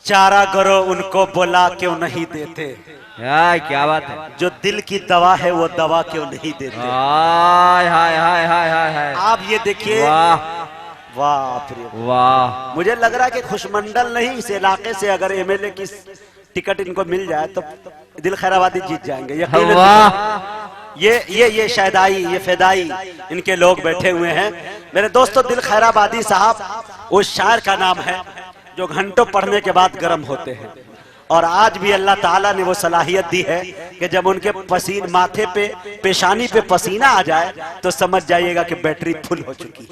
चारा करो उनको बुला क्यों नहीं देते। क्या बात है। जो दिल की दवा है वो दवा क्यों नहीं देते। हाय हाय हाय हाय हाय हाय। आप ये देखिए, वाह वाह। मुझे लग रहा है कि खुशमंडल नहीं, इस इलाके से अगर एमएलए की टिकट इनको मिल जाए तो दिल खैराबादी जीत जाएंगे। ये शहदाई, ये फेदाई इनके लोग बैठे हुए हैं। मेरे दोस्तों, दिल खैराबादी साहब उस शायर का नाम है जो घंटों पढ़ने के बाद गर्म होते हैं। और आज भी अल्लाह ताला ने वो सलाहियत दी है कि जब उनके पसीन माथे पे, पेशानी पे पसीना आ जाए तो समझ जाइएगा कि बैटरी फुल हो चुकी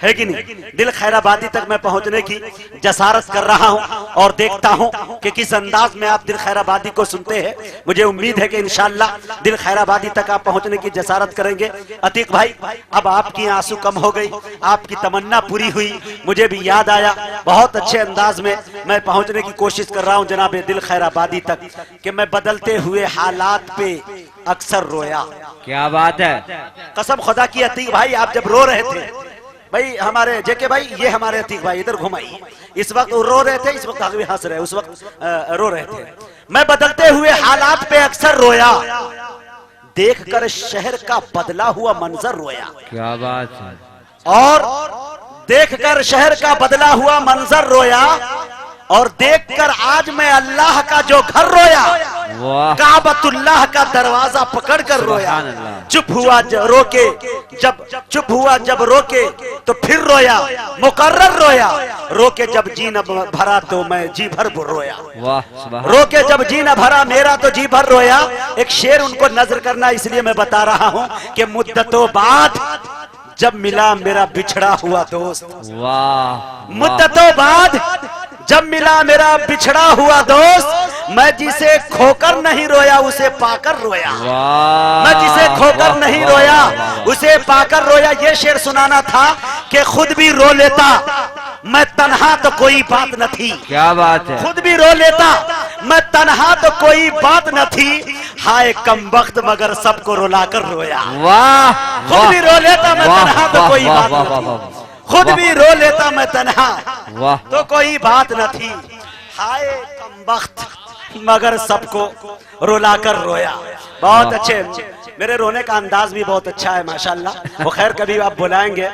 है कि नहीं। दिल खैराबादी तक मैं पहुंचने की जसारत कर रहा हूं और देखता हूं कि किस अंदाज में आप दिल खैराबादी को सुनते हैं। मुझे उम्मीद है कि इंशाअल्लाह दिल खैराबादी तक आप पहुंचने की जसारत करेंगे। अतीक भाई, अब आपकी आंसू कम हो गई, आपकी तमन्ना पूरी हुई। मुझे भी याद आया, बहुत अच्छे अंदाज में मैं पहुंचने की कोशिश कर रहा हूं जनाब दिल खैराबादी तक, कि मैं बदलते हुए हालात पे अक्सर रोया। क्या बात है। कसम खुदा की अतीक भाई, आप जब रो रहे थे, भाई हमारे जेके भाई, ये हमारे अतीक भाई इधर घुमाइए, इस वक्त रो रहे थे, इस वक्त आगे हंस रहे, उस वक्त रो रहे थे। मैं बदलते हुए हालात पे अक्सर रोया, देखकर शहर का बदला हुआ मंजर रोया। क्या बात है। और देखकर शहर का बदला हुआ मंजर रोया, और देखकर आज मैं अल्लाह का जो घर रोया, काबतुल्लाह का दरवाजा पकड़कर रोया। चुप हुआ रोके जब रोके तो फिर रोया, मुकर्रर रोया, रोके जब जी न भरा तो मैं जी भर रोया। रोके जब जी न भरा मेरा तो जी भर रोया। एक शेर उनको नजर करना, इसलिए मैं बता रहा हूं कि मुद्दतों बाद जब मिला मेरा बिछड़ा हुआ दोस्त। मुद्दतों बाद जब मिला मेरा बिछड़ा हुआ दोस्त, मैं जिसे खोकर नहीं रोया उसे पाकर रोया। मैं जिसे खोकर नहीं रोया उसे पाकर रोया। ये शेर सुनाना था कि खुद भी रो लेता मैं तन्हा तो कोई बात न थी। क्या बात है। खुद भी रो लेता मैं तन्हा तो कोई बात न थी, हाय कमबख्त मगर सबको रुलाकर रोया। वाह। खुद भी रो लेता मैं तन्हा तो कोई बात न थी, खुद भी रो लेता मैं तन्हा तो कोई बात न थी, हाय कमबख्त मगर सबको रुलाकर रोया। बहुत अच्छे, मेरे रोने का अंदाज भी बहुत अच्छा है माशाल्लाह। वो खैर कभी आप बुलाएंगे।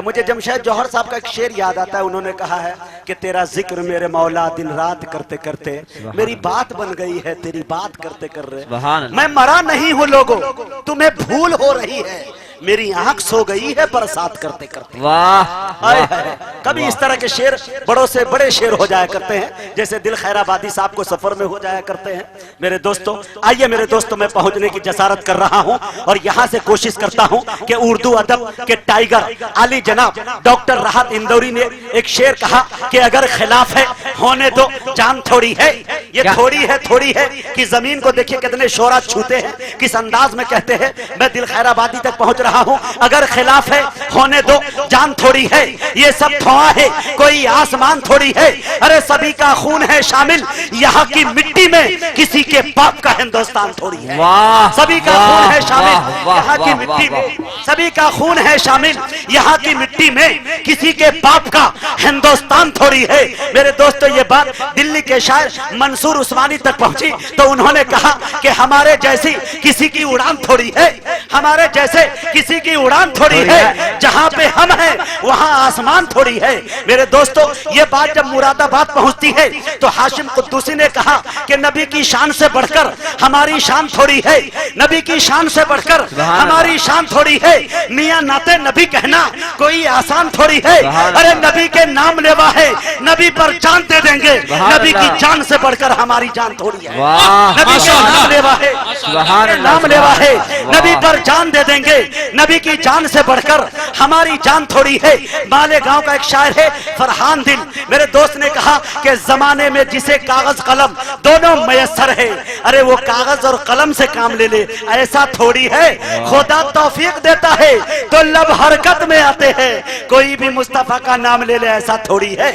मुझे जमशेद जौहर साहब का एक शेर याद आता है, उन्होंने कहा है कि तेरा जिक्र मेरे मौला दिन रात करते करते मेरी बात बन गई है, तेरी बात करते कर रहे मैं मरा नहीं हूँ लोगों, तुम्हें भूल हो रही है, मेरी आंख सो गई है बरसात करते करते। वाह। कभी इस तरह के शेर बड़ों से बड़े शेर हो जाया करते हैं, जैसे दिल खैराबादी साहब को सफर में हो जाया करते हैं। मेरे दोस्तों, आइए मेरे दोस्तों, मैं पहुंचने की जसारत कर रहा हूं और यहां से कोशिश करता हूं कि उर्दू अदब के टाइगर आली जनाब डॉक्टर राहत इंदौरी ने एक शेर कहा कि अगर खिलाफ है होने दो जान थोड़ी है। ये थोड़ी है कि जमीन को देखिए कितने शोरा छूते हैं, किस अंदाज में कहते हैं। मैं दिल खैराबादी तक पहुंच रहा हूं, अगर खिलाफ है होने दो जान थोड़ी है, ये सब धुआं है कोई आसमान थोड़ी है, अरे सभी का खून है शामिल यहाँ की मिट्टी में, किसी के बाप का हिंदुस्तान थोड़ी है। सभी का खून है शामिल यहाँ की मिट्टी में, सभी का खून है शामिल यहाँ की मिट्टी में, किसी के बाप का हिंदुस्तान थोड़ी है। मेरे दोस्तों, ये बात दिल्ली के शायर मंसूर उस्मानी तक पहुंची तो उन्होंने कहा कि हमारे जैसी किसी की उड़ान थोड़ी है, हमारे जैसे किसी की उड़ान थोड़ी है, जहां पे हम हैं वहां आसमान थोड़ी है। मेरे दोस्तों, ये बात जब मुरादाबाद पहुंचती है तो हाशिम कुद्दूसी ने कहा कि नबी की शान से बढ़कर हमारी शान थोड़ी है, नबी की शान से बढ़कर हमारी शान थोड़ी है, मियां नाते नबी कहना कोई आसान थोड़ी है, अरे नबी के नाम लेवा है नबी पर जान दे देंगे, नबी की जान से बढ़कर हमारी जान थोड़ी है। नबी के नाम लेवा है, नाम लेवा है, नबी पर जान दे देंगे, नबी की जान से बढ़कर हमारी जान थोड़ी है। मालेगांव का एक शायर है फरहान दिल, मेरे दोस्त ने कहा कि जमाने में जिसे कागज कलम दोनों मयसर है, अरे वो कागज और कलम से काम ले ले, ऐसा थोड़ी है। खुदा तौफीक देता है तो लब हरकत में आते हैं, कोई भी मुस्तफा का नाम ले ले, ऐसा थोड़ी है।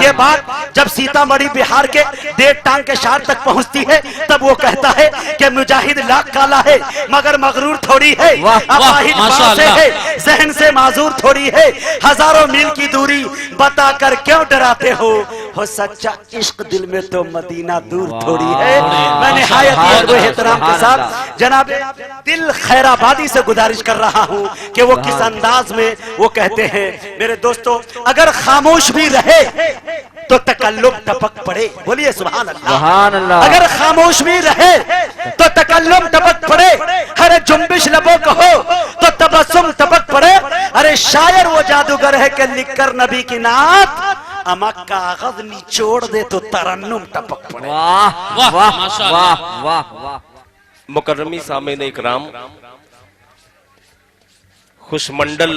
ये बात जब सीतामढ़ी बिहार के देव टांग के शार तक पहुंचती है तब वो कहता है कि मुजाहिद लाख काला है मगर मगरूर थोड़ी है, से है जहन से माजूर थोड़ी है, हजारों मील की दूरी बताकर क्यों डराते हो, हो सच्चा इश्क दिल में तो मदीना दूर थोड़ी है। मैं निहायत एहतराम के साथ जनाब दिल खैराबादी से गुजारिश कर रहा हूँ कि वो किस अंदाज में वो कहते हैं। मेरे दोस्तों, अगर खामोश भी रहे तो तकल्लुम टपक पड़े। बोलिए सुभान अल्लाह। अगर खामोश भी रहे तो तकल्लुम टपक पड़े। अरे जुम्बिश लबों कहो तो तबस्सुम टपक पड़े। अरे शायर वो जादूगर है कि लिखकर नबी की नात अमा कागज निचोड़ दे तो तरन्नुम टपक पड़े। वाह वाह वाह वाह वाह। मुकर्रमी सामीन इकराम, खुशमंडल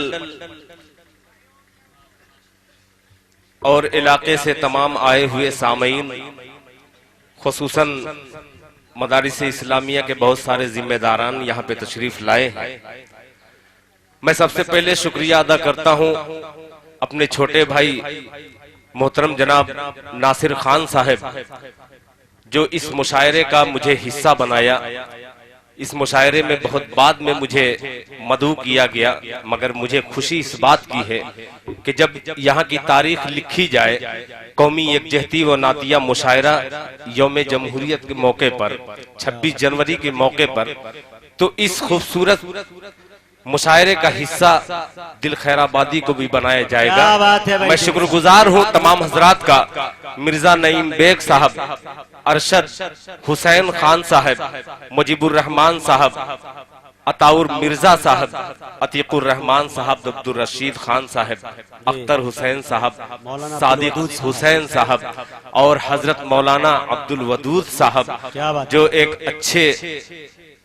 और इलाके से तमाम आए हुए सामीन, खुसूसन मदारिस इस्लामिया के बहुत सारे जिम्मेदारान यहाँ पे तशरीफ लाए हैं। मैं सबसे पहले शुक्रिया अदा करता हूँ अपने छोटे भाई मोहतरम जनाब नासिर खान साहब, जो इस मुशायरे का मुझे हिस्सा बनाया। इस मुशायरे में बहुत बाद में मुझे मदऊ किया गया, मगर मुझे खुशी इस बात की है कि जब यहाँ की तारीख लिखी जाए, कौमी यकजहती व नातिया मुशायरा यौम जमहूरियत के मौके पर 26 जनवरी के मौके पर, तो इस खूबसूरत मुशायरे का हिस्सा दिल खैराबादी को भी बनाया जाएगा। मैं शुक्रगुजार हूँ तमाम हजरात का, मिर्जा नईम बेग साहब, अरशद हुसैन खान साहब, मुजीबुर रहमान साहब, अताउर मिर्जा साहब, अतीकुर रहमान साहब, अब्दुल रशीद खान साहब, अख्तर हुसैन साहब, सादिक हुसैन साहब और हजरत मौलाना अब्दुल वदूद साहब, जो एक अच्छे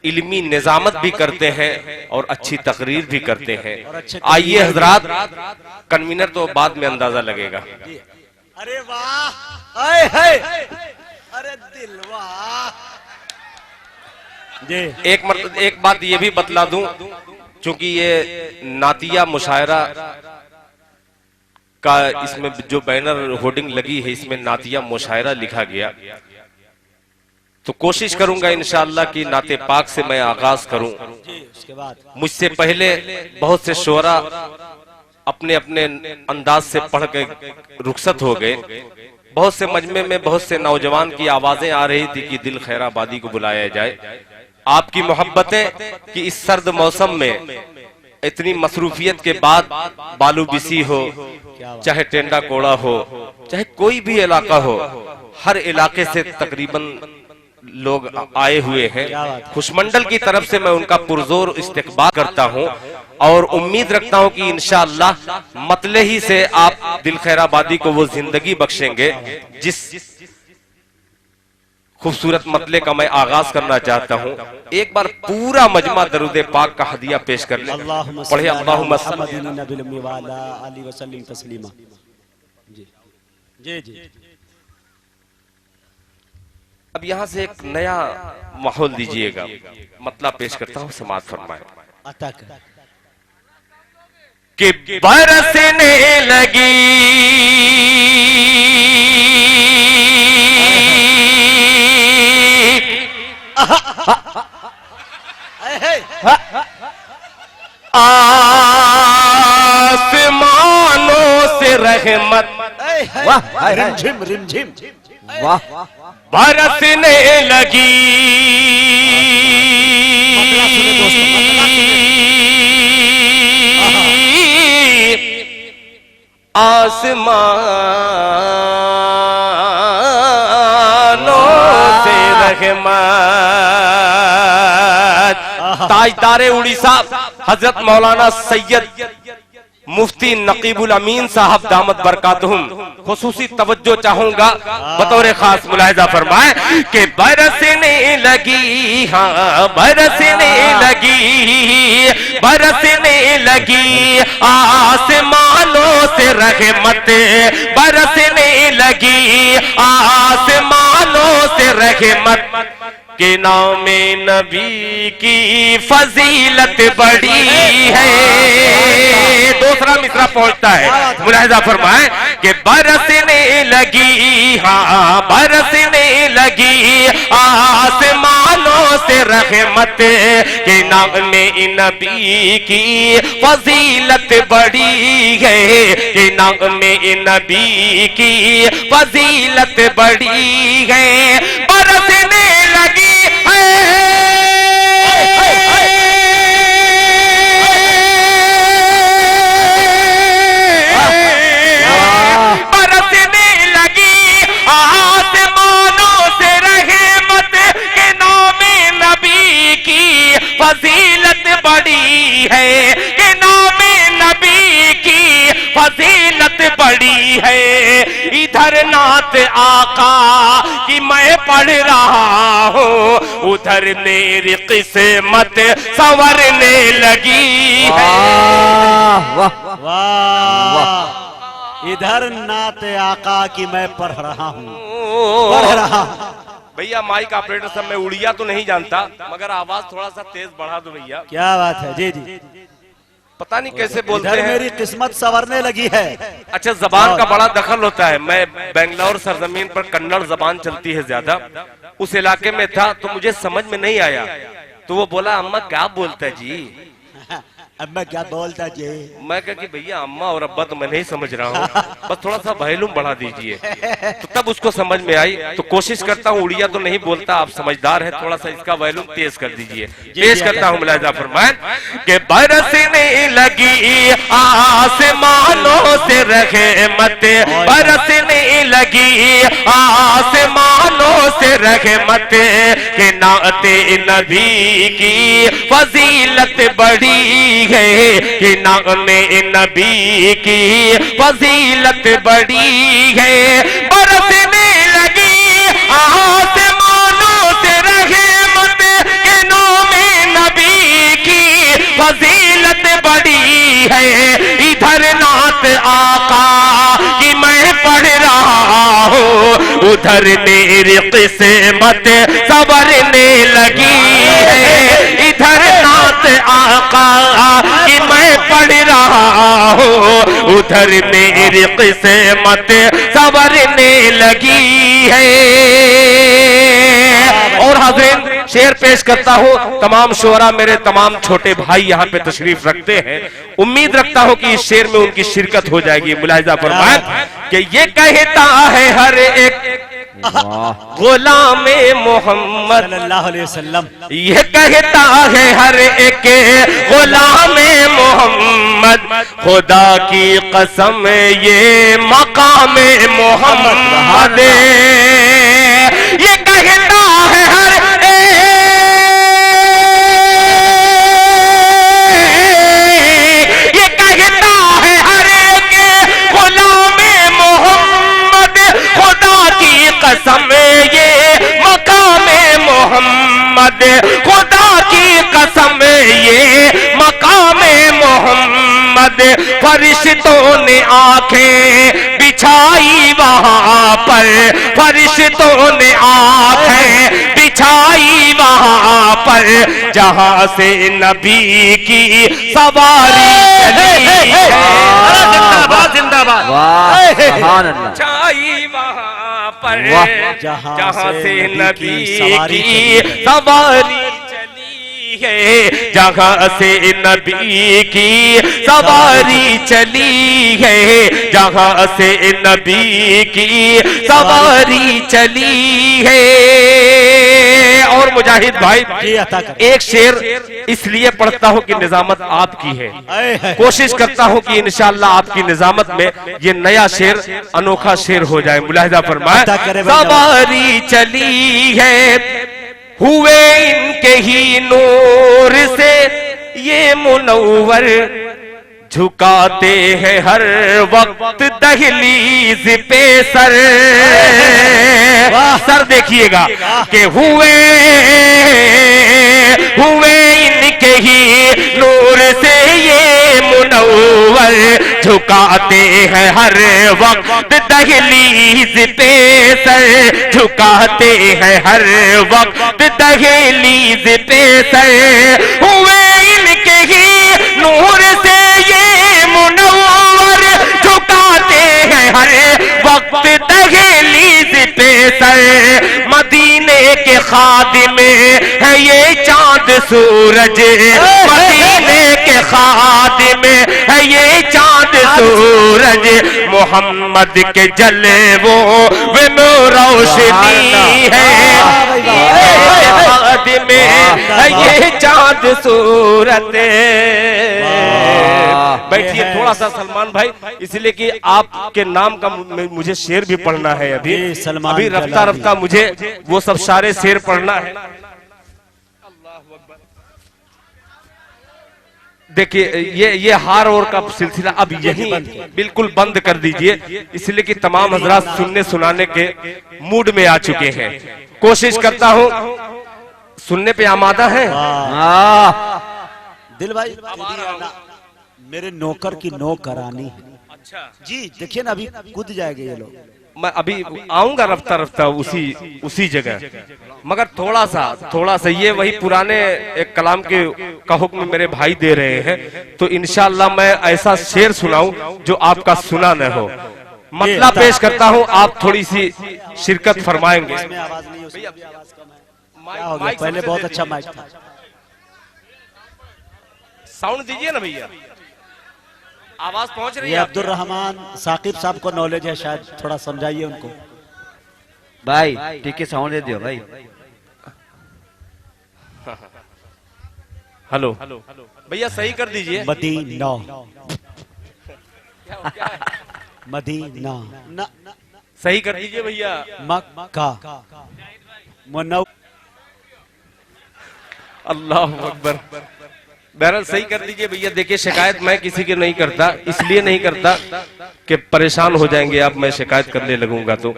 इल्मी निजामत भी करते हैं और अच्छी तकरीर भी करते हैं। आइए हजरात, कन्वीनर तो बाद में अंदाजा लगेगा। अरे वाह, आए है, अरे दिल वाह। एक बात ये भी बतला दूं, चूंकि ये नातिया मुशायरा का इसमें जो बैनर होर्डिंग लगी है, इसमें नातिया मुशायरा लिखा गया, तो कोशिश करूंगा इंशाअल्लाह कि नाते पाक से मैं आगाज करूं। मुझसे पहले बहुत से शोरा अपने अपने अंदाज से पढ़ के रुखसत हो गए। बहुत से मजमे में बहुत से नौजवान की आवाजें आ रही थी कि दिल खैराबादी को बुलाया जाए। आपकी मोहब्बतें कि इस सर्द मौसम में इतनी मसरूफियत के बाद बालू बिसी हो, चाहे टेंडा कोड़ा हो, चाहे कोई भी इलाका हो, हर इलाके से तकरीबन लोग आए हुए हैं। खुशमंडल की तरफ से मैं उनका पुरजोर इस्तकबाल करता हूं और उम्मीद रखता हूं कि इंशाअल्लाह मतले ही से आप दिल खैराबादी को वो जिंदगी बख्शेंगे जिस खूबसूरत मतले का मैं आगाज करना चाहता हूं। एक बार पूरा मजमा दरूद पाक का हदिया पेश कर ले। पढ़े अल्लाहुम्मा जी। अब यहाँ से एक नया माहौल दीजिएगा, मतलब पेश करता हूँ, समाज फरमाए कि बरसने लगी आसमानों से रहमत, रिमझिम रिमझिम, वाह, बरसने लगी आसमानों से रहमत। ताजदारे उड़ीसा हजरत मौलाना सैयद मुफ्ती नकीबुल अमीन साहब दामत बरकातहुम खुसूसी तवज्जो चाहूंगा, बतौर खास मुलाहिजा फरमाए कि बरसने लगी, हाँ बरसने लगी, बरसने लगी आसमानों से रहमत, बरसने लगी आसमानों से रहमत के नाम नबी की फजीलत बड़ी है। दूसरा मिसरा पहुंचता है, मुलाहिजा फरमाए कि बरसने लगी, हाँ बरसने लगी आसमानों से रहमत के नाम में नबी की फजीलत बड़ी है, के नाम में नबी की फजीलत बड़ी है। बरसने लगी है फजीलत बड़ी है, कि नाम नबी की फजीलत बड़ी है। इधर नात आका कि मैं पढ़ रहा हूँ, उधर मेरी किस्मत संवरने लगी है। वाह वाह, इधर नात आका कि मैं पढ़ रहा हूँ, पढ़ रहा हूँ। भैया माइक ऑपरेटर सब मैं उड़िया तो नहीं जानता, मगर आवाज थोड़ा सा तेज बढ़ा दो भैया। क्या बात है जी जी, पता नहीं कैसे बोलते हैं। मेरी किस्मत संवरने लगी है। अच्छा, जबान का बड़ा दखल होता है। मैं बेंगलोर सरजमीन पर कन्नड़ जबान चलती है ज्यादा, उस इलाके में था तो मुझे समझ में नहीं आया, तो वो बोला अम्मा क्या बोलता है जी, अम्मा क्या बोलता जी। मैं कहा कि भैया अम्मा और अब्बा तो मैं नहीं समझ रहा हूँ, बस थोड़ा सा वॉल्यूम बढ़ा दीजिए। तो तब उसको समझ में आई। तो कोशिश करता हूँ, उड़िया तो नहीं बोलता, आप समझदार है, थोड़ा सा इसका वॉल्यूम तेज कर दीजिए। पेश करता हूँ मुलाहिजा फरमाएं कि बरसने लगी आसमानों से रहमत, बरसने लगी आसमानों से रहमत के नाते नबी की फजीलत बड़ी है, कि नाम नबी की फजीलत बड़ी है। बरसने लगी आसमानों से रहमत के नाम नबी की फजीलत बड़ी है। इधर नात आका कि मैं पढ़ रहा हूँ, उधर मेरी किस्मत संवरने लगी है। इधर नात आका कि मैं पढ़ रहा हूँ, उधर मेरी किस्मत संवरने लगी है। और हाज़रीन शेर पेश करता हूँ, तमाम शोरा मेरे तमाम छोटे भाई यहाँ पे तशरीफ रखते हैं, उम्मीद रखता हूँ कि इस शेर में उनकी शिरकत हो जाएगी। मुलाहिजा फरमाएं कि ये कहता है हर एक गुलाम मोहम्मद सल्लल्लाहु अलैहि वसल्लम, ये कहता है हर एक गुलाम मोहम्मद, खुदा की कसम ये मकाम मोहम्मद, ये कहता है हर ये कहता है हर एक गुलाम मोहम्मद, खुदा की कसम ये मकाम मोहम्मद, खुदा की कसम ये मकाम मोहम्मद। फरिश्तों ने आंखें बिछाई वहां पर, फरिश्तों ने आंखें बिछाई वहां पर, जहां से नबी की सवारी चली है। जिंदाबाद जिंदाबाद, बिछाई वहां पर, जहां से नबी की सवारी चली है, जहां से नबी की सवारी चली है, जहां से नबी की सवारी चली है। और मुजाहिद भाई एक शेर इसलिए पढ़ता हूं कि निजामत आपकी है, कोशिश करता हूं कि इंशाअल्लाह आपकी निजामत में ये नया शेर अनोखा शेर हो जाए। मुलाहिजा फरमाएं, सवारी चली है हुए इनके ही नूर से ये मुनव्वर, झुकाते हैं हर वक्त दहलीज पे सर। सर देखिएगा कि हुए इनके ही नूर से ये मुनव्वर, झुकाते हैं हर वक्त दहलीज पे सर, झुकाते हैं हर वक्त दहलीज पे सर। हुए इनके ही नूर से ये मुनव्वर, झुकाते हैं हर खादिम है ये चांद सूरज, मदीने के खादिम है ये चांद सूरज, मोहम्मद के जलवों में रोशनी है, खादिम है ये चांद सूरत। बैठिए थोड़ा सा सलमान भाई, इसलिए कि आपके नाम का मुझे शेर भी पढ़ना है। अभी रफ्ता रफ्ता मुझे वो सब सारे शेर पढ़ना है। देखिए ये हार और का सिलसिला अब यही बिल्कुल बंद कर दीजिए, इसलिए कि तमाम हजरात सुनने सुनाने के मूड में आ चुके हैं। कोशिश करता हूँ, सुनने पे आमादा है। दिल भाई मेरे नौकर की नौकरानी। अच्छा जी देखिए ना, अभी कूद जाएंगे ये लोग। मैं अभी आऊंगा रफ्ता रफ्ता उसी जगह, मगर थोड़ा सा ये वही पुराने एक कलाम के का हुक्म मेरे भाई दे रहे हैं, तो इंशाअल्लाह मैं ऐसा शेर सुनाऊं जो आपका सुना न हो। मतलब पेश करता हूं, आप थोड़ी सी शिरकत फरमाएंगे। आवाज नहीं, क्या हो गया? पहले बहुत अच्छा माइक था। साउंड दीजिए ना भैया, आवाज पहुंच रही ये है। अब्दुल रहमान साकिब साहब को नॉलेज है, शायद थोड़ा समझाइए उनको। भाई ठीक है, साउंड दे दियो भाई। हेलो भैया सही कर दीजिए। मदीना मदीना सही कर दीजिए भैया। मक्का मुनव्वर। अल्लाह अकबर। बहरहाल सही कर दीजिए भैया। देखिए शिकायत मैं किसी की नहीं करता, इसलिए नहीं करता कि परेशान हो जाएंगे आप, मैं शिकायत करने लगूंगा तो।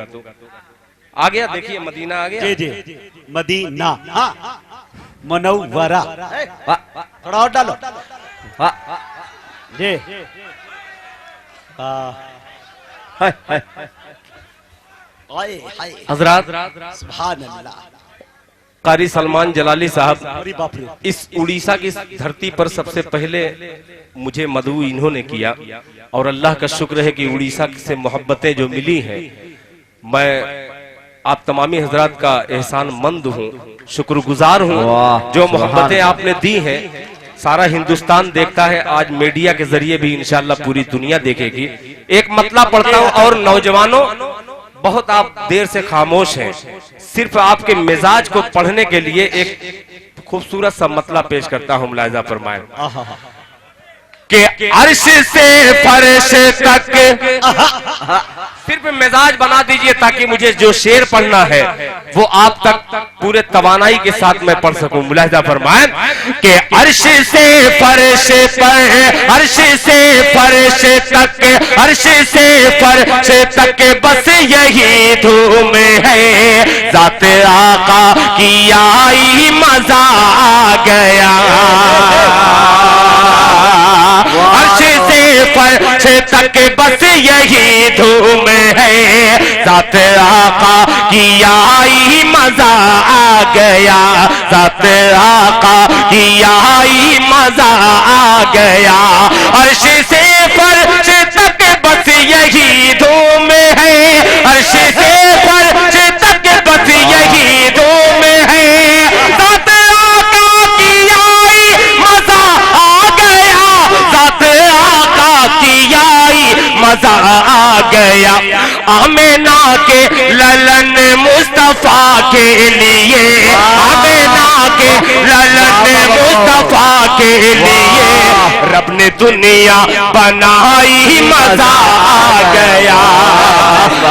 आ गया, देखिए मदीना आ गया। जी जी मदीना, हाँ मुनव्वरा। थोड़ा और डालो जी। हजरात, सुभान अल्लाह। कारी सलमान जलाली साहब अरे बाप रे। इस उड़ीसा की धरती पर सबसे पहले मुझे मदऊ इन्होंने किया, और अल्लाह का शुक्र है कि उड़ीसा से मोहब्बतें जो मिली हैं, मैं आप तमामी हजरात का एहसान मंद हूँ, शुक्रगुजार हूँ। जो मोहब्बतें आपने दी हैं सारा हिंदुस्तान देखता है, आज मीडिया के जरिए भी इंशाअल्लाह पूरी दुनिया देखेगी। एक मतला पढ़ता हूँ, और नौजवानों बहुत आप देर से खामोश हैं, सिर्फ आपके मिजाज को पढ़ने के लिए एक खूबसूरत सा मतला पेश करता हूँ। मुलाहिजा फरमाएं कि अर्श से फर्श तक, सिर्फ मिजाज बना दीजिए ताकि मुझे जो शेर पढ़ना है वो आप तक पूरे तवानाई के साथ मैं पढ़ सकूं। मुलाहिजा फरमाएं कि अर्श से फर्श पर, अर्श से फर्श तक, अर्श से फर्श तक बस यही धूम है, ज़ात आका की आई मजा आ गया। अर्श से फर्श तक बस यही धूम है, ज़ात आका की आई मजा आ गया, ज़ात आका की आई मजा आ गया। अर्श से फर्श तक बस यही धूम है, अर्श से फर्श तक बस यही धूम है, ज़ात आका की आई मजा आ गया, ज़ात आका की आई मजा आ गया। आमिना के ललन मुस्तफा के लिए, आमिना के ललन मुस्तफा के लिए रब ने दुनिया बनाई, मजा आ गया।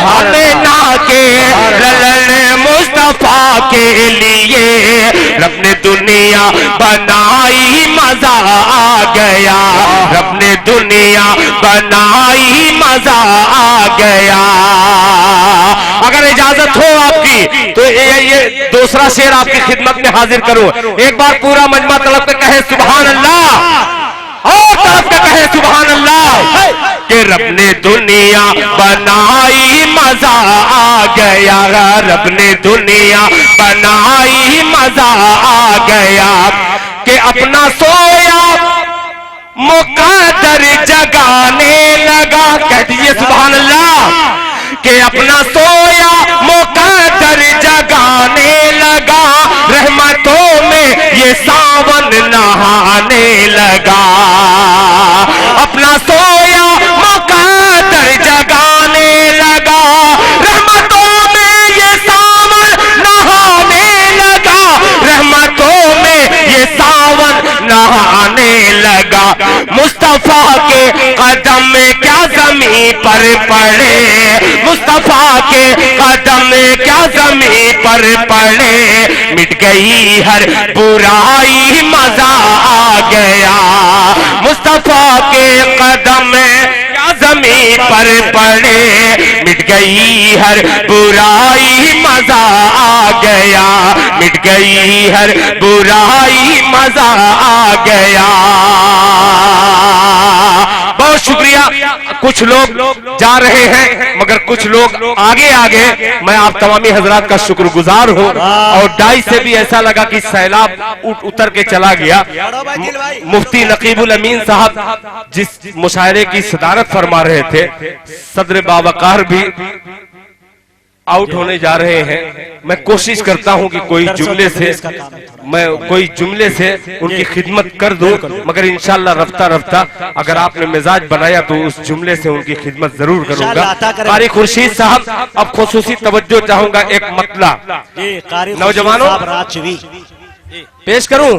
आमिना के ललन मुस्तफा के लिए रब ने दुनिया बनाई, मजा आ गया, रब ने दुनिया बनाई, मजा आ गया। अगर इजाजत हो आपकी तो ये दूसरा शेर आपकी खिदमत में हाजिर करूं। एक बार पूरा मजमा तड़प के कहे सुभान अल्लाह, और तड़प के कहे सुभान अल्लाह कि रब ने दुनिया बनाई, मजा आ गया, रब ने दुनिया बनाई, मजा आ गया। कि अपना सोया मुकद्दर जगाने लगा, कह दीजिए सुभान अल्लाह। कि अपना सोया मुकद्दर जगाने लगा, जमी पर पड़े, मुस्तफा के कदम क्या जमी पर पड़े, मिट गई हर बुराई मजा आ गया, मुस्तफा के कदम क्या जमी पर पड़े, मिट गई हर बुराई मजा आ गया, मिट गई हर बुराई मजा आ गया। बहुत शुक्रिया। कुछ लोग जा रहे हैं मगर कुछ लोग आगे आगे, मैं आप तमामी हजरात का शुक्रगुजार हूँ। और डाई से भी ऐसा लगा कि सैलाब उतर के चला गया। मुफ्ती नकीबुल अमीन साहब जिस मुशायरे की सदारत फरमा रहे थे, सदर बावकार भी आउट होने जा रहे हैं। मैं कोशिश करता हूं कि कोई जुमले से उनकी खिदमत कर दूं, मगर इंशाल्लाह रफ्ता रफ्ता अगर आपने मिजाज बनाया तो उस जुमले से उनकी खिदमत जरूर करूंगा। कारी खुर्शीद साहब, अब खुसूसी तवज्जो चाहूंगा एक मतला नौजवानों पेश करूं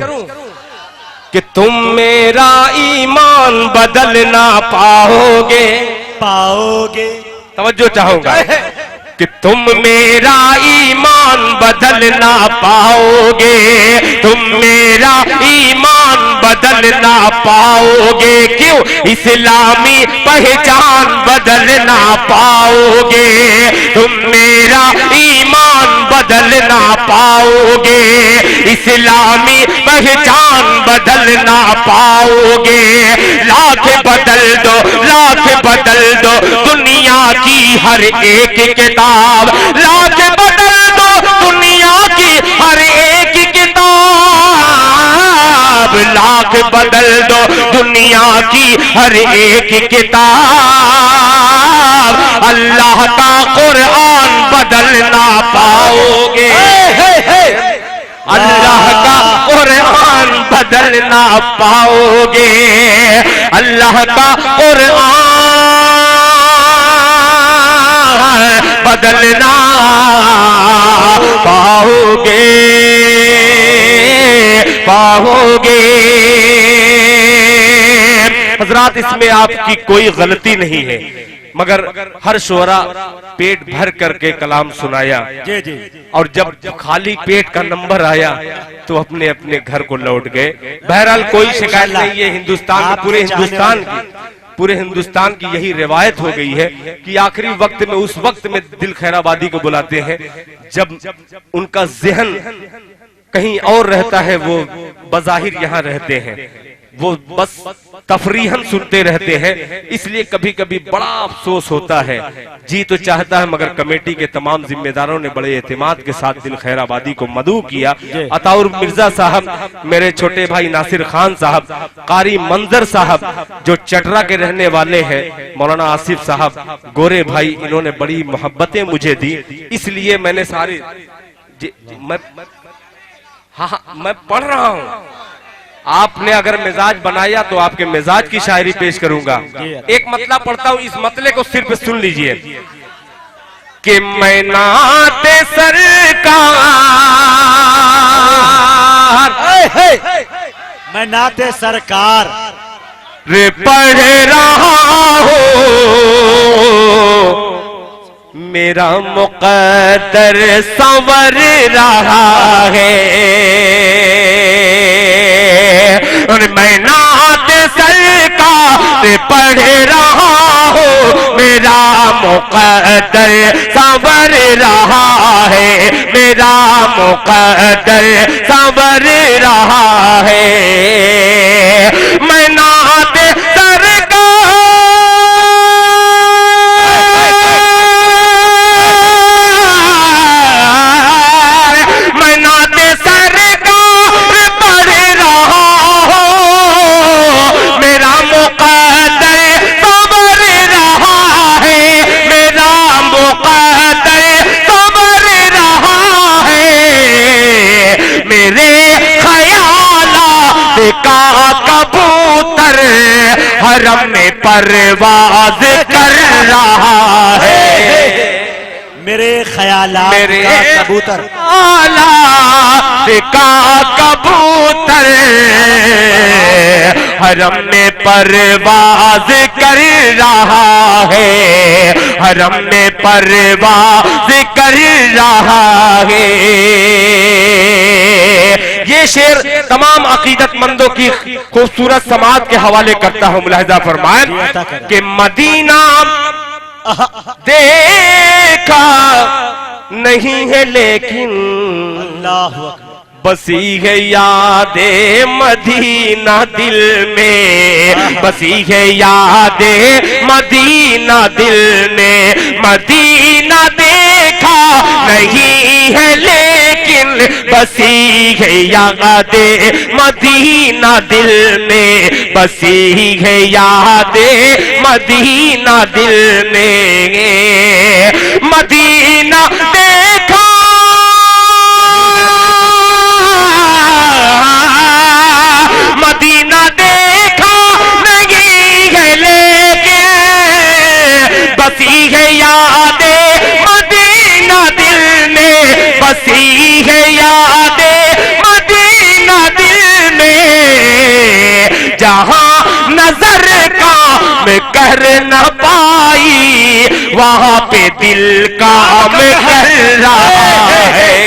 कि तुम मेरा ईमान बदल ना पाओगे, तवज्जो चाहूंगा कि तुम मेरा ईमान बदल ना पाओगे, तुम मेरा ईमान बदल ना पाओगे, क्यों इस्लामी पहचान बदल ना पाओगे, तुम मेरा ईमान बदल ना पाओगे, इस्लामी पहचान बदल ना पाओगे। लाख बदल दो, लाख बदल दो दुनिया की हर एक किताब, लाख बदल दो दुनिया की हर एक किताब, लाख बदल दो दुनिया की हर एक किताब, अल्लाह का कुरान बदल ना पाओगे, अल्लाह का कुरान बदल ना पाओगे, अल्लाह का कुरान बदलना पाओगे, पाओगे। हजरात, इसमें आपकी कोई गलती नहीं है, मगर हर शोरा पेट भर करके कलाम सुनाया, और जब खाली पेट का नंबर आया तो अपने अपने घर को लौट गए। बहरहाल कोई शिकायत नहीं है। हिंदुस्तान में, पूरे हिंदुस्तान की यही रिवायत हो गई है कि आखिरी वक्त में, उस वक्त में दिल खैराबादी को बुलाते हैं जब उनका जहन कहीं और रहता है। वो बज़ाहिर यहाँ रहते हैं, वो बस तफरीहन सुनते रहते हैं, इसलिए कभी कभी बड़ा अफसोस होता है। जी तो चाहता है, मगर कमेटी के तमाम जिम्मेदारों ने बड़े एतमाद के साथ दिल खैराबादी को मदऊ किया। अताउर मिर्जा साहब, मेरे छोटे भाई नासिर खान साहब, कारी मंजर साहब जो चटरा के रहने वाले हैं, मौलाना आसिफ साहब, गोरे भाई, इन्होंने बड़ी मोहब्बतें मुझे दी, इसलिए मैंने सारे मैं पढ़ रहा हूँ। आपने अगर मिजाज बनाया तो आपके मिजाज की शायरी पेश करूंगा। एक मतला पढ़ता हूं, इस मतले को सिर्फ सुन लीजिए कि मैं नाते सरकार, मैं नाते सरकार रे पढ़ रहा हूँ, मेरा मुक़द्दर संवर रहा है, और मैं नात सरकार पढ़ रहा हूँ, मेरा मुक़द्दर संवर रहा है, मेरा मुक़द्दर संवर रहा है। मैं नात कबूतर हरम में परवाज कर रहा है, मेरे ख्यालात मेरे का कबूतर का कबूतर हरम में परवाज कर रहा है। हरम में परवाज़ कर रहा है। ये शेर तमाम अकीदतमंदों की खूबसूरत समात के हवाले करता हूं। मुलाहिजा फरमाएं कि मदीना देखा नहीं है लेकिन बसी है यादे मदीना दिल में, बसी है यादे मदीना दिल में। मदीना देखा नहीं है लेकिन बसी है यादे मदीना दिल में, बसी है यादे मदीना दिल में। मदीना देखा मदीना देखा नहीं है लेकिन बसी है यादे मदीना दिल में, बसी है यादे मदीना दिल में। जहां नजर काम कर न पाई वहां पे दिल काम कर रहा है।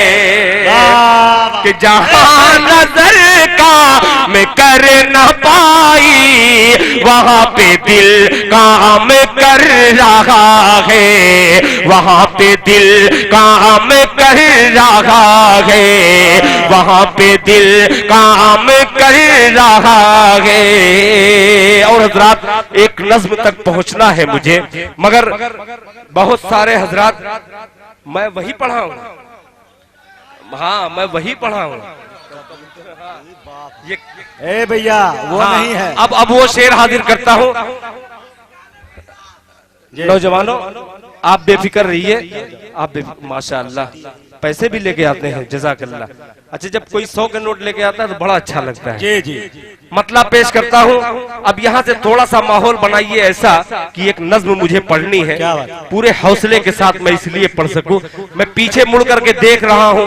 कि जहां नजर काम कर न पाई वहां पे दिल काम कर रहा है, वहां पे दिल काम कर रहा है, वहां पे दिल काम कर रहा है। और हजरात एक नज्म तक पहुंचना है मुझे, मगर बहुत सारे हजरात मैं वही पढ़ा हूं, हाँ मैं वही पढ़ा हूं। ये ए भैया वो हाँ, नहीं है। अब वो शेर हाजिर करता हूं। नौजवानों आप बेफिक्र रहिए, आप माशाअल्लाह पैसे भी लेके आते हैं, जज़ाकल्लाह। अच्छा जब कोई 100 के नोट लेके आता है तो बड़ा अच्छा लगता है। जी जी मतलब पेश करता हूं। अब यहाँ से थोड़ा सा माहौल बनाइए ऐसा कि एक नज्म मुझे पढ़नी है पूरे हौसले के साथ, मैं इसलिए पढ़ सकूं। मैं पीछे मुड़ करके देख रहा हूं,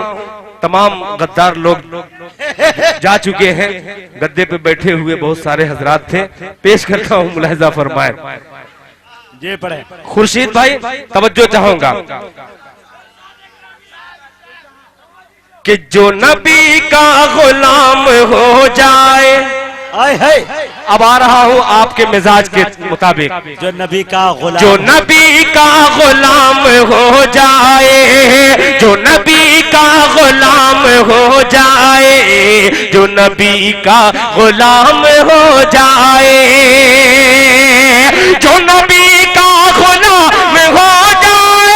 तमाम गद्दार लोग जा चुके हैं, गद्दे पे बैठे हुए बहुत सारे हजरात थे। पेश करता हूं, मुलाहिजा फरमाएं। जी पढ़े। खुर्शीद भाई तवज्जो चाहूंगा कि जो नबी का गुलाम हो जाए। आए है। अब आ रहा हूं आपके मिजाज के मुताबिक। जो नबी का गुलाम, जो नबी का गुलाम हो जाए, जो नबी का गुलाम हो जाए, जो नबी का गुलाम हो जाए, जो नबी का गुलाम हो जाए,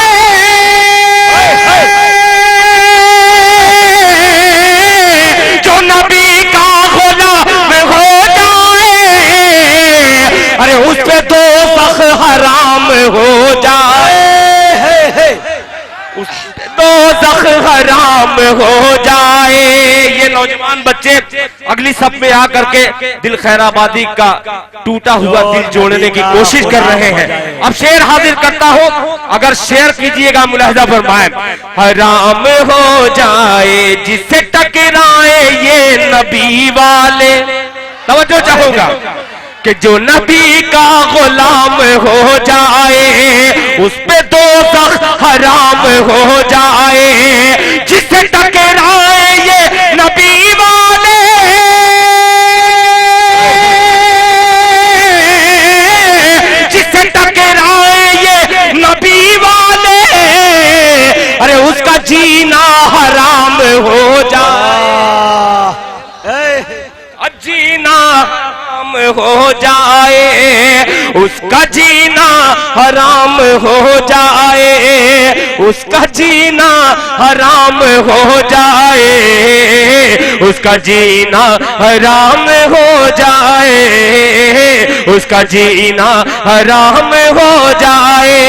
जो नबी का गुलाम हो जाए, अरे उस पे दो हराम हो जाए, उस पे दोज़ख हराम हो जाए। ये नौजवान बच्चे अगली सब में आकर के दिल खैराबादी का टूटा हुआ दिल जोड़ने की कोशिश कर रहे हैं। अब शेर हाजिर करता हूं, अगर शेर कीजिएगा मुलाहिजा फरमाएं। हराम हो जाए जिससे टकराए ये नबी वाले। तवज्जो चाहूंगा कि जो नबी का गुलाम हो जाए उस पे दोज़ख हराम हो जाए, जिससे टकराए ये नबी वाले, जिससे टकराए ये नबी वाले, अरे उसका जीना हराम हो जाए, जीना हो जाए, उसका जीना हराम हो जाए, उसका जीना हराम हो जाए, उसका जीना हराम हो जाए, उसका जीना हराम हो जाए।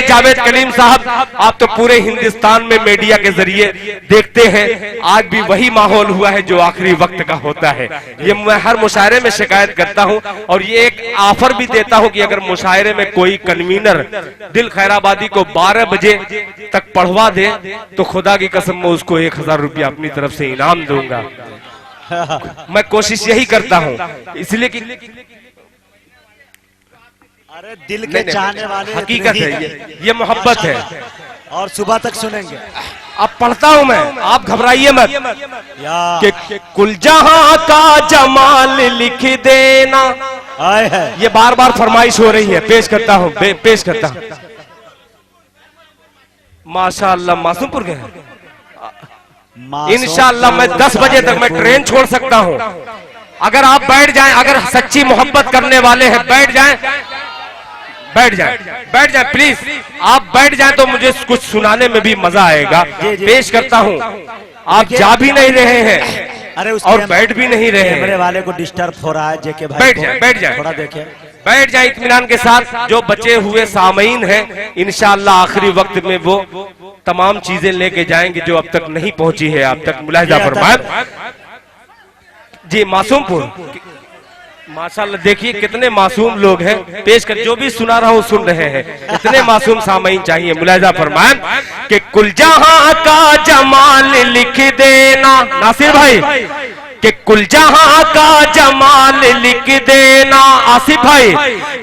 जावेद कलीम साहब, आप तो पूरे हिंदुस्तान में मीडिया के जरिए देखते हैं, आज भी वही माहौल हुआ है जो आखिरी वक्त का होता है। ये मैं हर मुशायरे में शिकायत करता हूं और ये एक ऑफर भी देता हूं कि अगर मुशायरे में कोई कन्वीनर दिल खैराबादी को 12 बजे तक पढ़वा दे तो खुदा की कसम मैं उसको 1000 रुपया अपनी तरफ से इनाम दूंगा। मैं कोशिश यही करता हूं, इसलिए कि अरे दिल के चाहने वाले हकीकत है ये मोहब्बत है। और सुबह तक सुनेंगे। अब पढ़ता हूं मैं, आप घबराइए मत। या कि कुल जहां का जमाल लिख देना, आए है ये बार बार फरमाइश हो रही है, पेश करता हूं पेश करता हूं। माशाअल्लाह मासूमपुर गए हैं। इंशाअल्लाह मैं 10 बजे तक मैं ट्रेन छोड़ सकता हूं। अगर आप बैठ जाएं, अगर सच्ची मोहब्बत करने वाले हैं बैठ जाएं, बैठ जाएं, बैठ जाएं प्लीज। आप बैठ जाएं तो मुझे कुछ सुनाने में भी मजा आएगा। पेश करता हूं। आप जा भी नहीं रहे हैं अरे और बैठ भी नहीं रहे हैं। कैमरे वाले को डिस्टर्ब हो रहा है। जेके भाई बैठ जाए, बैठ जाए, थोड़ा देखें। बैठ जाए इत्मीनान के साथ। जो बचे हुए सामईन हैं इंशाअल्लाह आखिरी वक्त में वो तमाम चीजें लेके जाएंगे जो अब तक नहीं पहुंची है आप तक। मुलाहिजा फरमाएं जी। मासूमपुर माशाअल्लाह देखिए कितने मासूम लोग हैं। पेश कर, जो भी सुना रहा हूं सुन रहे हैं। इतने मासूम सामईन चाहिए। मुलाहिजा फरमाएं कि कुल जहां का जमाल लिख देना, नासिर भाई कि कुल जहां का जमाल लिख देना, आसिफ भाई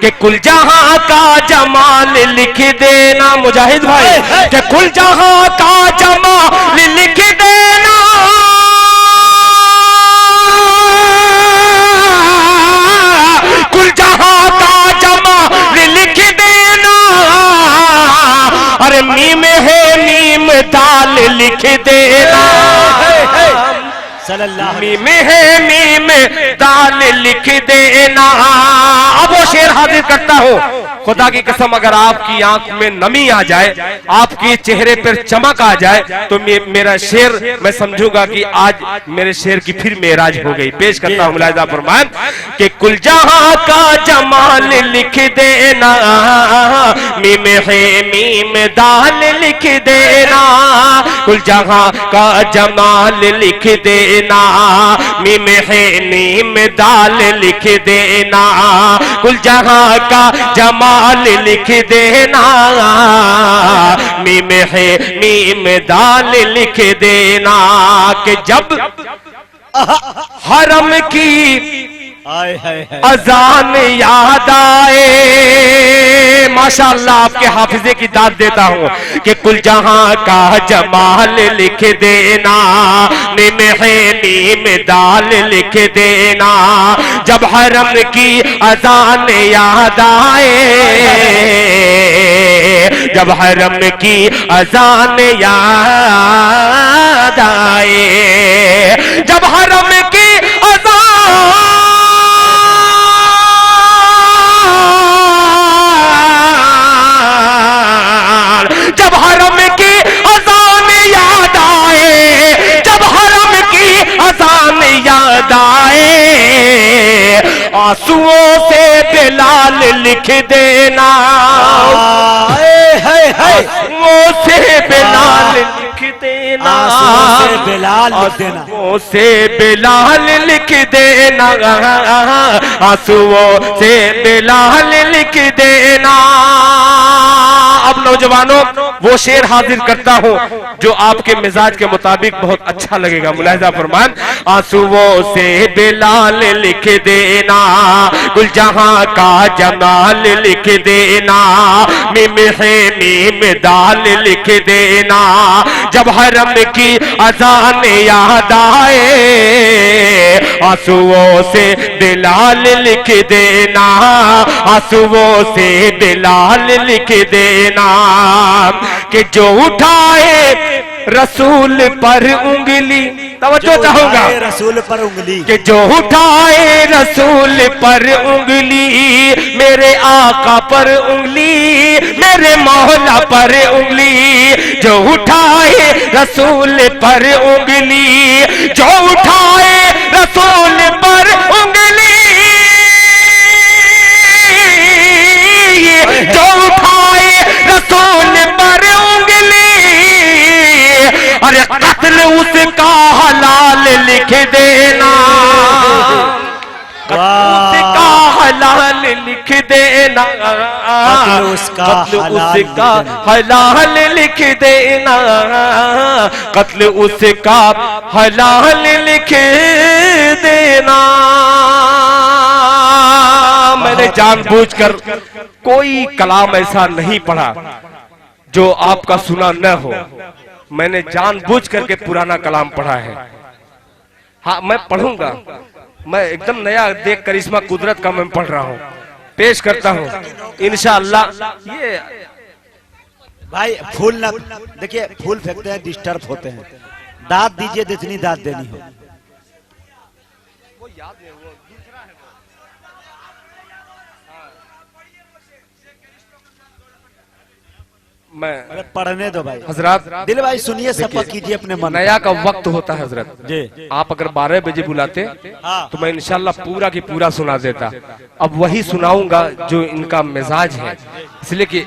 कि कुल जहां का जमाल लिख देना, मुजाहिद भाई कि कुल जहां का जमाल लिख देना, कुल जहां का जमाल लिख देना। अरे मीम है मीम दाल लिख देना, मीम है मीम दाल लिख देना। अब वो शेर हाजिर करता हूं। खुदा की कसम अगर आपकी आंख में नमी आ जाए, आपके चेहरे पर चमक आ जाए तो मेरा शेर मैं समझूंगा कि आज मेरे शेर की फिर मेराज हो गई। पेश करता हूं मुलाहिजा फरमाएं कि कुल जहां का जमाल लिख देना, मीम है मीम दाल लिख देना, कुल जहां का जमाल लिख देना, मीम है मीम दाल लिख देना, कुल जहां का जमाल लिख देना, मीम है मीम दाल लिख देना। कि जब हरम की अजान याद आए, माशाअल्लाह आपके हाफिजे की दाद देता हूं कि कुल जहां का जमाल लिख देना, मीम है मीम दाल लिख देना। जब हरम की अजान याद आए, जब हरम की अजान याद आए, जब हरम की अजान, जब हरम की अजान याद आए, जब हरम की अजान याद आए, आंसुओं से बिलाल लिख देना, आंसुओं से बिलाल लिख देना, आंसुओं से बिलाल लिख देना, आंसुओं से बिलाल लिख देना। अब नौजवानों वो शेर हाजिर करता हूं जो आपके मिजाज के मुताबिक बहुत अच्छा लगेगा। मुलाहिजा फरमान, आंसुओं से बिलाल लिख देना, कुल जहां का जमाल लिख देना, मीम है मीम दाल लिख देना। जब हरम की अजान याद आए, आंसुओं से बिलाल लिख देना, आंसुओं से बिलाल लिख देना। कि जो उठाए रसूल पर उंगली, तवज्जो चाहूंगा, रसूल पर उंगली, कि जो उठाए रसूल पर उंगली, मेरे आका पर उंगली, मेरे मौला पर उंगली, जो उठाए रसूल पर उंगली, जो उठाए रसूल पर उंगली, जो उठाए रसूल पर उंगली, अरे कत्ल उसका हलाल लिख देना, उसका हलाल लिख देना, कत्ल उसका हलाल लिख देना, कत्ल उसका हलाल लिख देना। मैंने जानबूझकर कोई कलाम ऐसा नहीं पढ़ा जो आपका सुना न हो। मैंने जानबूझ करके पुराना कलाम पढ़ा है। हाँ, मैं पढ़ूंगा, मैं एकदम नया देख करिश्मा कुदरत का मैं पढ़ रहा हूँ, पेश करता हूँ इंशाअल्लाह। ये भाई फूल ना देखिए, फूल फेंकते हैं डिस्टर्ब होते हैं। दाद दीजिए जितनी दाद देनी हो। मैं पढ़ने दो भाई। हजरत दिल भाई सुनिए, शपथ कीजिए अपने मन। नया का वक्त होता है हजरत जी। आप अगर 12 बजे बुलाते हाँ। तो मैं इंशाल्लाह पूरा की पूरा सुना देता। अब वही सुनाऊंगा जो इनका मिजाज है, इसलिए कि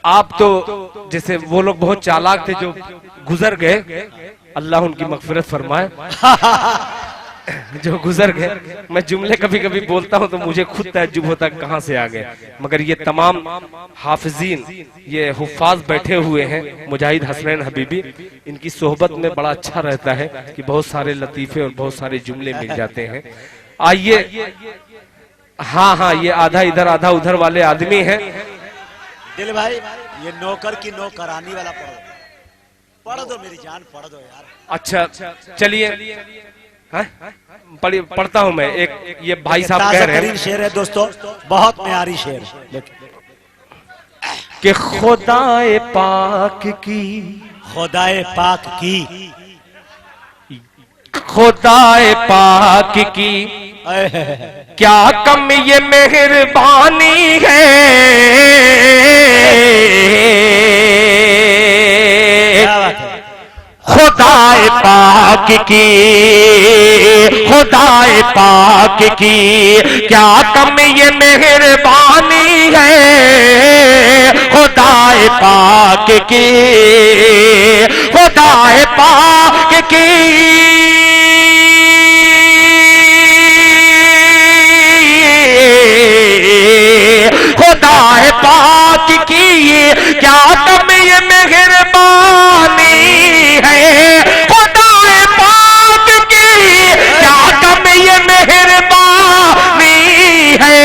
आप तो जैसे वो लोग बहुत चालाक थे जो गुजर गए, अल्लाह उनकी मगफिरत फरमाए। जो गुजर गए, मैं जुमले कभी कभी बोलता हूं तो मुझे खुद तअज्जुब होता है कहां से आ गए, मगर ये तमाम हाफिजीन, ये हुफ्फाज बैठे हुए हैं, मुजाहिद हसनैन हबीबी, इनकी सोहबत में बड़ा अच्छा रहता है कि बहुत सारे लतीफे और बहुत सारे जुमले मिल जाते हैं। आइए, हाँ, ये आधा इधर आधा उधर वाले आदमी हैं। दिल भाई ये नौकर की नौकरानी वाला पढ़ दो मेरी जान, पढ़ दो यार। अच्छा चलिए, पढ़ता हूं मैं। एक ये भाई साहब कह रहे हैं, शेर है दोस्तों, बहुत प्यारी शेर कि खुदाए पाक की, खुदाए पाक की, खुदाए पाक की क्या कम ये मेहरबानी है, खुदाए पाक की, खुदाए पाक की क्या कम ये मेहरबानी है, खुदाए पाक की, खुदाए पाक की खुदाए पाक की क्या कम ये मेहरबानी है, खुदाए पाक की क्या कम ये मेहरबानी है।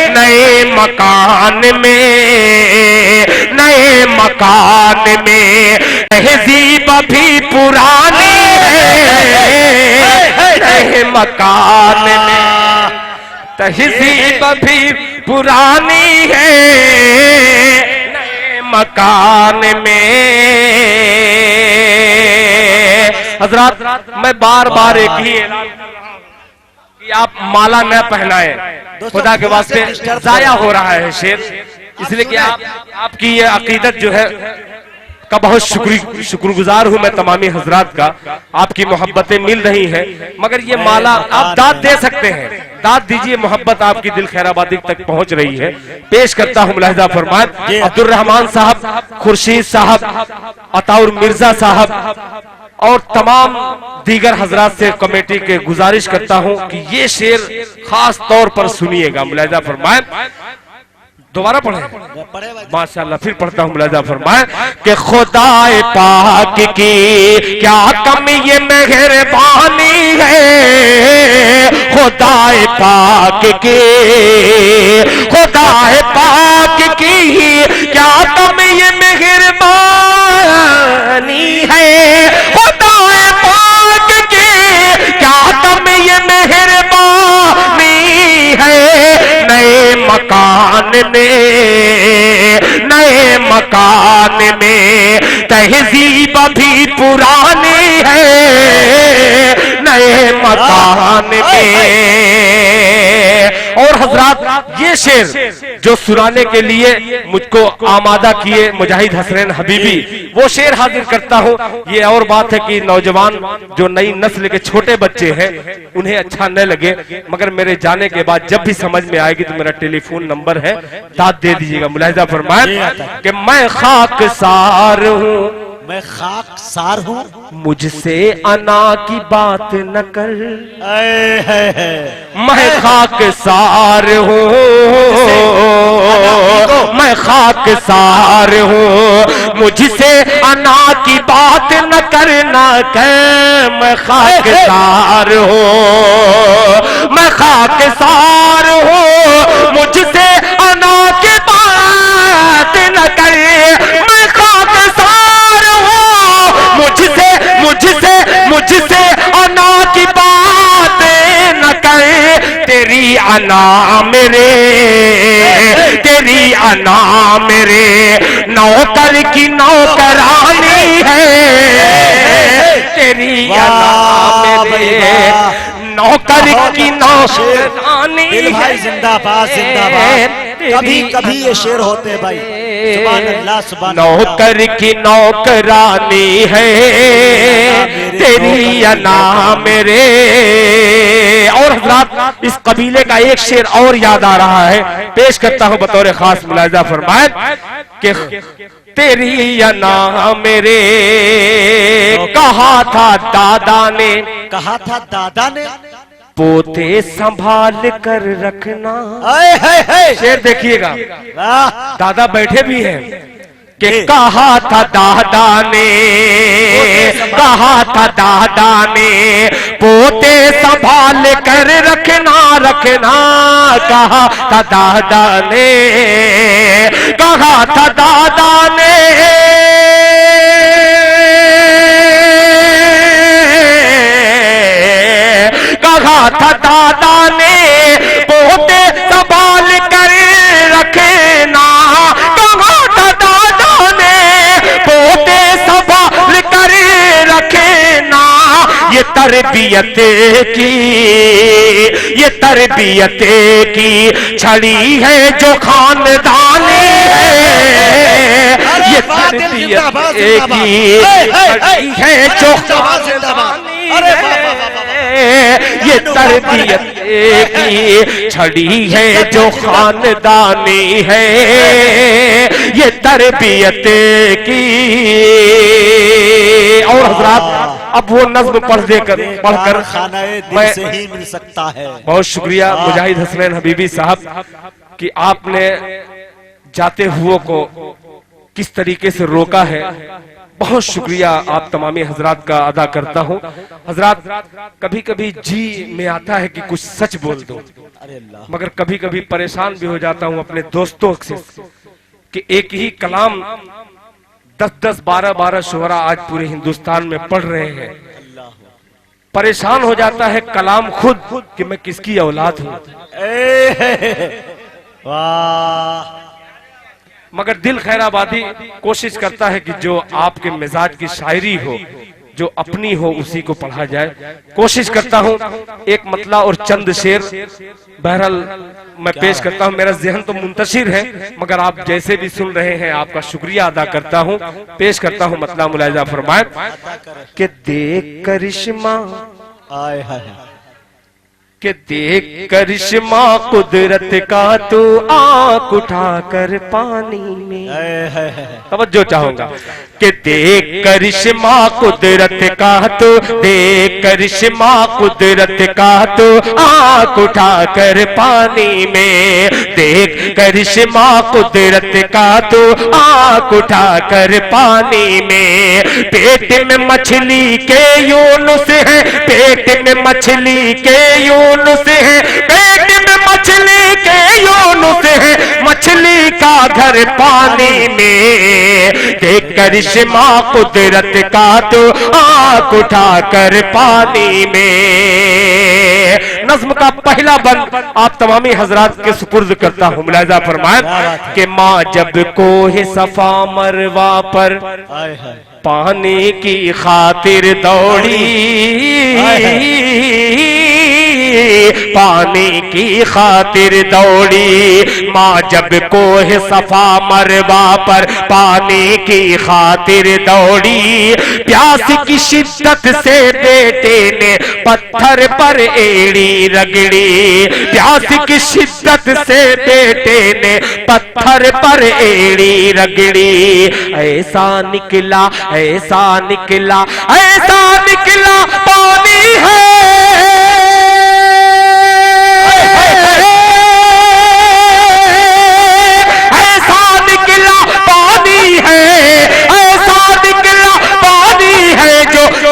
नए मकान में, नए मकान में तहजीब भी पुरानी है, नए मकान में तहजीब भी पुरानी है, नए मकान में। हजरत मैं बार बार एक ही ऐलान कर रहा हूं कि आप माला न पहनाएं, खुदा के वास्ते जाया हो रहा है शेर, इसलिए कि आपकी ये अकीदत जो है का बहुत शुक्रगुजार हूं मैं तमामी हजरात का, आपकी मोहब्बतें मिल रही हैं, मगर ये माला आप दाद दे सकते हैं, दाद दीजिए, मोहब्बत आपकी दिल खैराबादी तक पहुंच रही है। पेश करता हूं मुलाहिजा फरमाए, अब्दुल रहमान साहब, खुर्शीद साहब, अताउर मिर्जा साहब और तमाम दीगर हजरात से कमेटी के गुजारिश करता हूं कि ये शेर खास तौर पर सुनिएगा। मुलाहिजा फरमाए, दोबारा पढ़े माशाअल्लाह, फिर पढ़ता हूँ। मुलाहिजा फरमाए कि खुदाए पाक की क्या कम ये मेहरबानी है, खुदाए पाक की, खुदाए पाक की क्या कम ये मेहरबानी है, खुदाए पाक की क्या कम ये मेहरबानी है। नए मकान में, नए मकान में तहजीब भी पुरानी है, नए मकान में। और हजरात ये शेर जो सुनाने के लिए मुझको आमादा किए मुजाहिद हसनैन हबीबी, वो शेर हाजिर करता हूँ। ये और बात है कि नौजवान जो नई नस्ल के छोटे बच्चे हैं उन्हें अच्छा न लगे, मगर मेरे जाने के बाद जब भी समझ में आएगी तो मेरा टेलीफोन नंबर है, दाद दे दीजिएगा। मुलाहिजा फरमाए कि मैं खाकसार हूँ, मैं खाकसार हूँ, मुझसे अना की बात न कर, मैं खाकसार हूँ, मैं खाकसार हूँ, मुझसे अना की बात न करना कर, मैं खाकसार हूँ, मैं खाकसार हूँ, मुझसे अना की बात न कर, मैं खाकसार हूँ, मुझसे अना की बात न कर। तेरी अना मेरे नौकर की नौकरानी है, तेरी अना मेरे नौकर की नौकरानी दिल भाई जिंदाबाद जिंदाबाद। कभी कभी ये शेर होते हैं भाई, सुभान अल्लाह सुभान अल्लाह। नौकर की नौकरानी है तेरी अना मेरे। और हजरात इस कबीले का एक शेर और याद आ रहा है, पेश करता हूं बतौर खास मुलाहिजा फरमाए कि तेरी अना मेरे कहा था दादा ने पोते संभाल कर रखना। शेर देखिएगा, दादा बैठे भी हैं कि कहा था दादा ने पोते संभाल कर रखना। कहा था दादा ने कहा था दादा ने पोते संभाल कर रखना। कहा था दादा ने पोते संभाल कर रखना। ये तरबियत की छड़ी है जो खानदानी है। ये तरबियत की छड़ी है जो खानदानी है। ये तरबियत की छड़ी है जो खानदानी है। ये तरबियत की। और हजरात अब वो नज्म पढ़कर मैं से ही मिल सकता है। बहुत शुक्रिया मुजाहिद हसनैन हबीबी साहब कि आपने जाते हुए को किस तरीके से रोका है। बहुत शुक्रिया आप तमामी हजरात का अदा करता हूँ। हजरात कभी कभी जी में आता है कि कुछ सच बोल दो, मगर कभी कभी परेशान भी हो जाता हूँ अपने दोस्तों से कि एक ही कलाम 10-10, 12-12 शुअरा आज पूरे हिंदुस्तान में पढ़ रहे हैं। परेशान हो जाता है कलाम खुद कि मैं किसकी औलाद हूँ। मगर दिल खैराबादी कोशिश करता है कि जो आपके मिजाज की शायरी हो, जो अपनी हो, उसी को पढ़ा जाए। कोशिश करता हूँ एक मतला और चंद शेर बहरहाल मैं पेश करता हूँ। मेरा जहन तो मुंतशिर है, मगर आप जैसे भी सुन रहे हैं आपका शुक्रिया अदा करता हूँ। पेश करता हूँ मतला मुलाहिजा फरमाए कि देख करिश्मा कि देख करिश्मा कुदरत का तू आंख उठाकर पानी में। तवज्जो चाहूंगा कि देख करिश्मा कुदरत का तू, देख करिश्मा कुदरत का तू आंख उठाकर पानी में। देख करिश्मा कुदरत का तू आंख उठाकर पानी में। पेट में मछली के यूनुस है, पेट में मछली के यूनुस है, पेट में मछली के यूनुस है, मछली का घर पानी में। देख करिश्मा कुदरत का तो आंख उठाकर पानी में। नज्म का पहला बंद आप तमामी हजरात के सुपुर्द करता हूँ। मुलाहिजा फरमाए कि माँ जब कोहे सफा मरवा पर पानी की खातिर दौड़ी, पानी की खातिर दौड़ी। माँ जब कोह सफा मरवा पर पानी की खातिर दौड़ी। प्यास की शिद्दत से बेटे ने पत्थर पर एड़ी रगड़ी। प्यास की शिद्दत से बेटे ने पत्थर पर एड़ी रगड़ी। ऐसा निकला, ऐसा निकला, ऐसा निकला पानी है,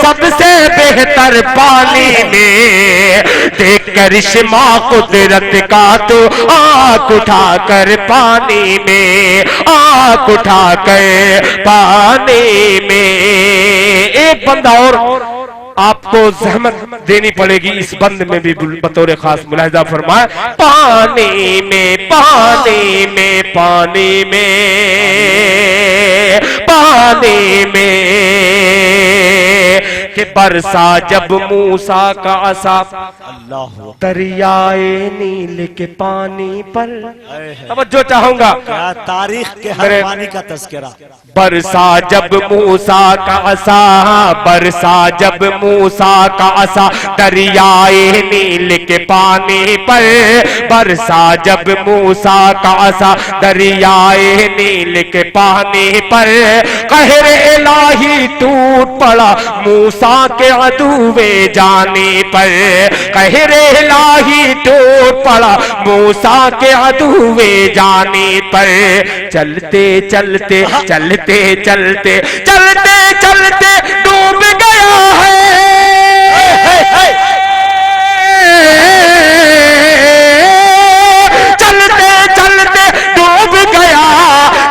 सबसे बेहतर पानी में। देख करिश्मा कुदरत का तो आंख उठा कर पानी में, आंख उठा कर पानी में। एक बंदा और आपको जहमत देनी पड़ेगी, इस बंद में भी बतौर खास मुलाहिजा फरमाए। पानी में, पानी में, पानी में, पानी में कि बरसा जब मूसा का असा अल्लाह दरियाए नील के पानी पर। तवज्जो चाहूंगा, क्या तारीख के हर पानी का तस्करा। बरसा जब मूसा का असा, बरसा जब मूसा का असा दरियाए नील के पानी पर, बरसा जब मूसा का असा दरियाए नील के पानी पर। कहर इलाही टूट पड़ा मूसा के अदुवे जाने पर, कहर इलाही टूट पड़ा मूसा के अदुवे जाने पर। चलते चलते चलते चलते चलते चलते डूब गया है, चलते चलते डूब गया,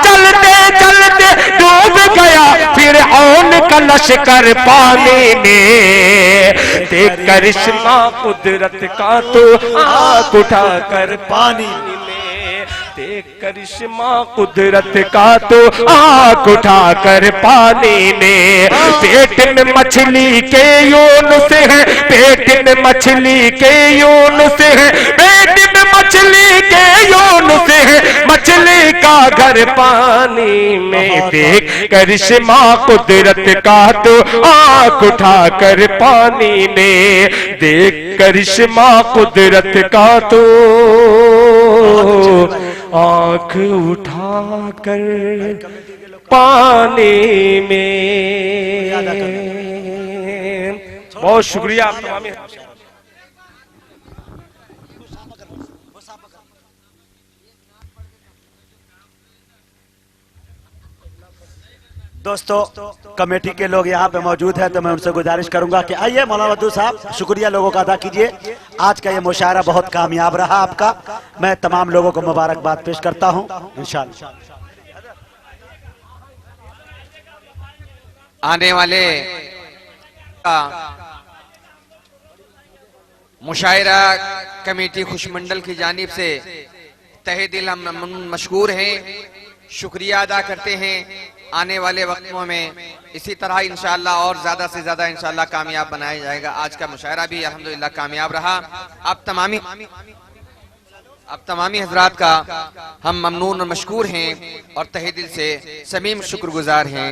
चलते चलते डूब गया फिरऔन का लश्कर पानी में। देख करिश्मा कुदरत का तो आंख उठा कर पानी में, देख करिश्मा कुदरत का तो आंख उठा कर पानी में। पेट में मछली के यून से है, पेट में मछली के यून से है, पेट में मछली के यून से है, मछली का घर पानी में। देख करिश्मा कुदरत का तो आंख उठा कर पानी में, देख करिश्मा कुदरत का तो आंख उठा कर पानी में। बहुत शुक्रिया आप तमाम। दोस्तों कमेटी के लोग यहाँ पे मौजूद हैं तो मैं उनसे गुजारिश करूंगा कि आइए मौलाना अब्दुल साहब शुक्रिया लोगों का अदा कीजिए। आज का ये मुशायरा बहुत कामयाब रहा आपका, मैं तमाम लोगों को मुबारकबाद पेश करता हूँ इंशाअल्लाह। आने वाले मुशायरा कमेटी खुशमंडल की जानिब से तहे दिल हम मशकूर हैं, शुक्रिया अदा करते हैं। आने वाले वक्तों में इसी तरह इंशाअल्लाह और ज्यादा से ज्यादा इंशाअल्लाह कामयाब बनाया जाएगा। आज का मुशायरा भी अल्हम्दुलिल्लाह कामयाब रहा। अब तमामी हजरात का हम ममनून और मशकूर हैं और तहे दिल से समीम शुक्रगुजार हैं।